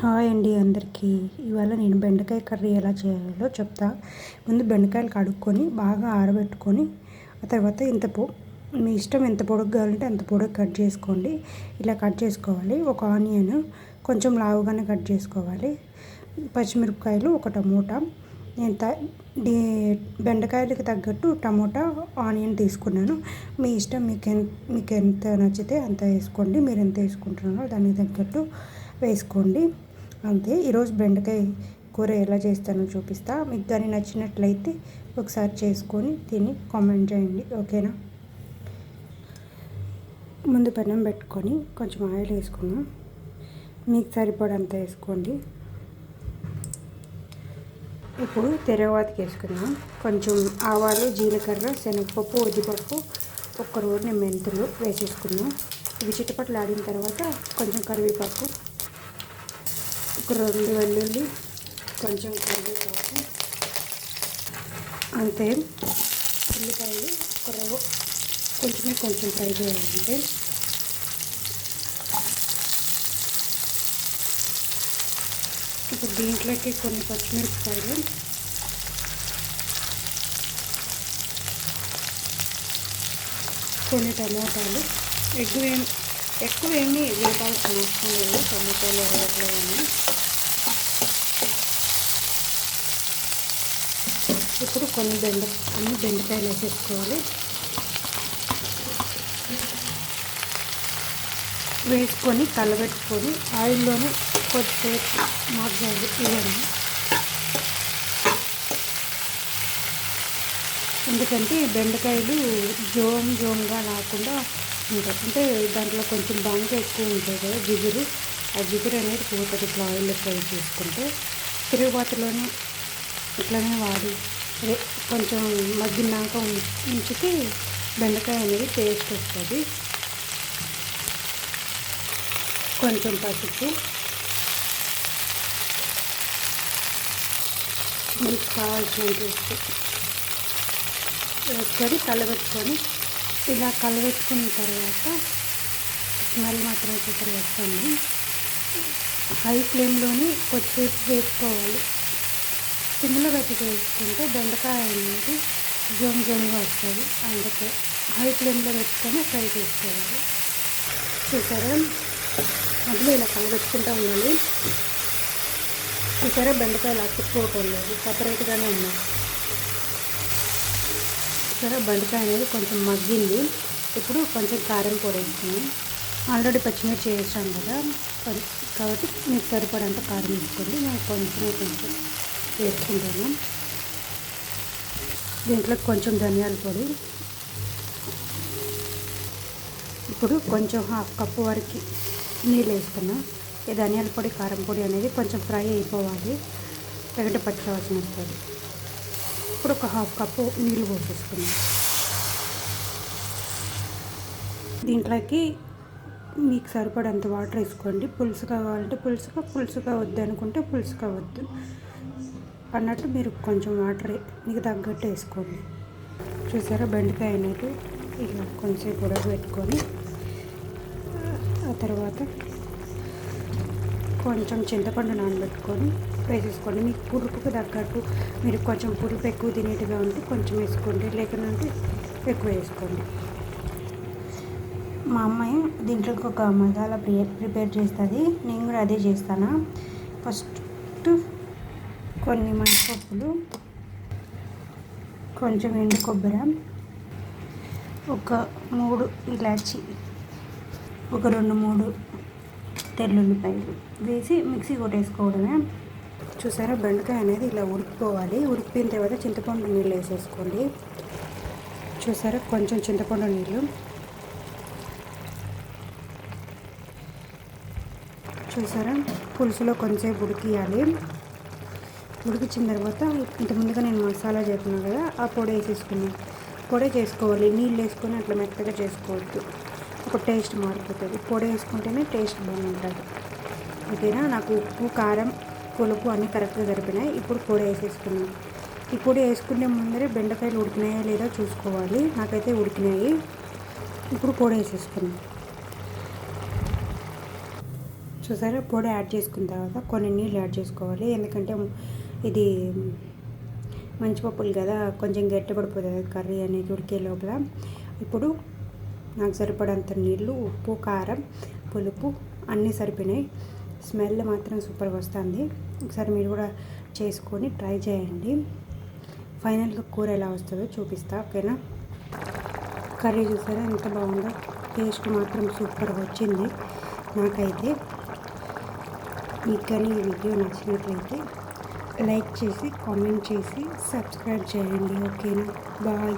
Hi అండి అందరికీ. ఇవాళ నేను బెండకాయ కర్రీ ఎలా చేయాలో చెప్తా. ముందు బెండకాయలు కడుక్కొని బాగా ఆరబెట్టుకొని ఆ తర్వాత మీ ఇష్టం ఎంత పొడుగు కావాలంటే అంత పొడుగు కట్ చేసుకోండి. ఇలా కట్ చేసుకోవాలి. ఒక ఆనియన్ కొంచెం లావుగానే కట్ చేసుకోవాలి. పచ్చిమిరపకాయలు, ఒక టమోటా. నేను బెండకాయలకి తగ్గట్టు టమోటా, ఆనియన్ తీసుకున్నాను. మీ ఇష్టం, మీకు ఎంత నచ్చితే అంత వేసుకోండి. మీరు ఎంత వేసుకుంటున్నారో దానికి తగ్గట్టు వేసుకోండి. అంతే. ఈరోజు బెండకాయ కూర ఎలా చేస్తానో చూపిస్తా. మీకు కానీ నచ్చినట్లయితే ఒకసారి చేసుకొని తిని కామెంట్ చేయండి, ఓకేనా? ముందు పెనం పెట్టుకొని కొంచెం ఆయిల్ వేసుకుందాం. మీకు సరిపడంత వేసుకోండి. ఇప్పుడు తిరగవాతకి వేసుకుందాం. కొంచెం ఆవాలు, జీలకర్ర, శనగపప్పు, ఉద్దిపప్పు, ఒక్క రోడ్ని మెంతులు వేసేసుకుందాం. ఇవి చిటపట్లు ఆడిన తర్వాత కొంచెం కరివేపాకు, ఒక 2 వెల్లుల్లి, కొంచెం కరివేపాకు, అంతే. ఉల్లిపాయలు కొంచెం ఫ్రై చేయాలంటే. ఇప్పుడు దీంట్లోకి కొన్ని పచ్చిమిరపకాయలు, కొన్ని టమాటాలు. ఎక్కువ ఏమీ వేపాల్సిన అవసరం లేదు. టమాటాలు ఎరగట్లేదని. ఇప్పుడు అన్ని బెండకాయలు వేసేసుకోవాలి. వేసుకొని కలబెట్టుకొని ఆయిల్లోనే కొద్దిసేపు మగ్గాలి. ఇవన్నీ ఎందుకంటే బెండకాయలు జోమ్గా రాకుండా ఉంటాయి. అంటే దాంట్లో కొంచెం బంక ఎక్కువ ఉంటుంది కదా, జిగురు. ఆ జిగురు అనేది పోతుంది ఇట్లా ఆయిల్లో ఫ్రై చేసుకుంటే. తిరుగుబాటులోనే ఇట్లనే వాడి కొంచెం మగ్గినాక ఉంచితే బెండకాయ అనేది టేస్ట్ వస్తుంది. కొంచెం పసుపు, మీకు కావాల్సినంత ఉప్పు వేసుకొని కలబెట్టుకొని, ఇలా కలబెట్టుకున్న తర్వాత స్మెల్ మాత్రం సూపర్ వస్తుంది. హై ఫ్లేమ్లోని కొద్దిసేపు వేసుకోవాలి. సిమ్లో పెట్టి వేసుకుంటే బెండకాయ అనేది జోమ్గా వస్తుంది. అందుకే హై ఫ్లేమ్లో పెట్టుకొని ఫ్రై చేసుకోవాలి. చూసారా, అందులో ఇలా కలబెట్టుకుంటూ ఉండాలి. చూసారా, బెండకాయలు అతుక్కోవటం లేదు, సపరేట్గానే ఉన్నాయి. చూసారా, బెండకాయ అనేది కొంచెం మగ్గింది. ఇప్పుడు కొంచెం కారం పొడి వేసుకున్నాం. ఆల్రెడీ పచ్చిమిర్చి వేసాం కదా, కాబట్టి మీకు సరిపడంత కారం వేసుకోండి. నేను కొంచెం వేసుకుంటాను. దీంట్లో కొంచెం ధనియాల పొడి. ఇప్పుడు కొంచెం 1/2 కప్పు వరకు నీళ్ళు వేసుకున్నాం. ఈ ధనియాల పొడి, కారం పొడి అనేది కొంచెం ఫ్రై అయిపోవాలి, లేకపోతే పచ్చివాసన వస్తుంది. ఇప్పుడు ఒక 1/2 కప్పు నీళ్ళు పోసేసుకున్నాం. దీంట్లోకి మీకు సరిపడంత వాటర్ వేసుకోండి. పులుసుగా కావాలంటే పులుసుగా వద్దు అనుకుంటే పులుసుగా వద్దు అన్నట్టు మీరు కొంచెం వాటర్ మీకు తగ్గట్టు వేసుకోండి. చూసారా, బెండకాయ అనేది ఇలా కొంచెం ఉడకబెట్టుకొని ఆ తర్వాత కొంచెం చింతపండు నానబెట్టుకొని వేసేసుకోండి. మీకు పులుపుకు తగ్గట్టు, మీరు కొంచెం పులుపు ఎక్కువ తినేట్టుగా ఉంటే కొంచెం వేసుకోండి, లేకుంటే ఎక్కువ వేసుకోండి. మా అమ్మాయి దీంట్లో ఒక మసాలా ప్రిపేర్ చేస్తుంది. నేను కూడా అదే చేస్తాను. ఫస్ట్ కొన్ని మినపప్పులు, కొంచెం ఎండు కొబ్బరి, ఒక 3 ఇలాచి, ఒక 2-3 తెల్లుల్లిపాయలు వేసి మిక్సీ కొట్టేసుకోవడమే. చూసారా, బెండకాయ అనేది ఇలా ఉడికిపోవాలి. ఉడికిపోయిన తర్వాత చింతపండు నీళ్ళు వేసేసుకోండి. చూసారా, కొంచెం చింతపండు నీళ్ళు. చూసారా, పులుసులో కొంచెంసేపు ఉడికియాలి. ఉడికించిన తర్వాత ఇంత ముందుగా నేను మసాలా చెప్పినాను కదా, ఆ పొడి వేసేసుకున్నాను. పొడి చేసుకోవాలి, నీళ్ళు వేసుకొని అట్లా మెత్తగా చేసుకోవద్దు, ఒక టేస్ట్ మారిపోతుంది. పొడి వేసుకుంటేనే టేస్ట్ బాగుంటుంది, ఓకేనా? నాకు ఉప్పు, కారం, పులుపు అన్నీ కరెక్ట్గా సరిపోయినాయి. ఇప్పుడు పొడి వేసేసుకున్నాను. ఈ పొడి వేసుకునే ముందరే బెండకాయలు ఉడికినాయా లేదా చూసుకోవాలి. నాకైతే ఉడికినాయి. ఇప్పుడు పొడి వేసేసుకున్నాను. చూసారా పొడి యాడ్ చేసుకున్న తర్వాత కొన్ని నీళ్ళు యాడ్ చేసుకోవాలి, ఎందుకంటే ఇది మంచిపప్పులు కదా, కొంచెం గట్టిపడిపోతుంది కర్రీ అనేది ఉడికే లోపల. ఇప్పుడు నాకు సరిపడంత నీళ్ళు, ఉప్పు, కారం, పులుపు అన్నీ సరిపోయినాయి. స్మెల్ మాత్రం సూపర్గా వస్తుంది. ఒకసారి మీరు కూడా చేసుకొని ట్రై చేయండి. ఫైనల్గా కూర ఎలా వస్తుందో చూపిస్తా, ఓకేనా. కర్రీ చూసారా ఎంత బాగుందో, టేస్ట్ మాత్రం సూపర్గా వచ్చింది నాకైతే. మీకు కానీ ఈ వీడియో నచ్చినట్లయితే లైక్ చేసి, కామెంట్ చేసి, సబ్స్క్రైబ్ చేయండి, ఓకేనా. బాయ్.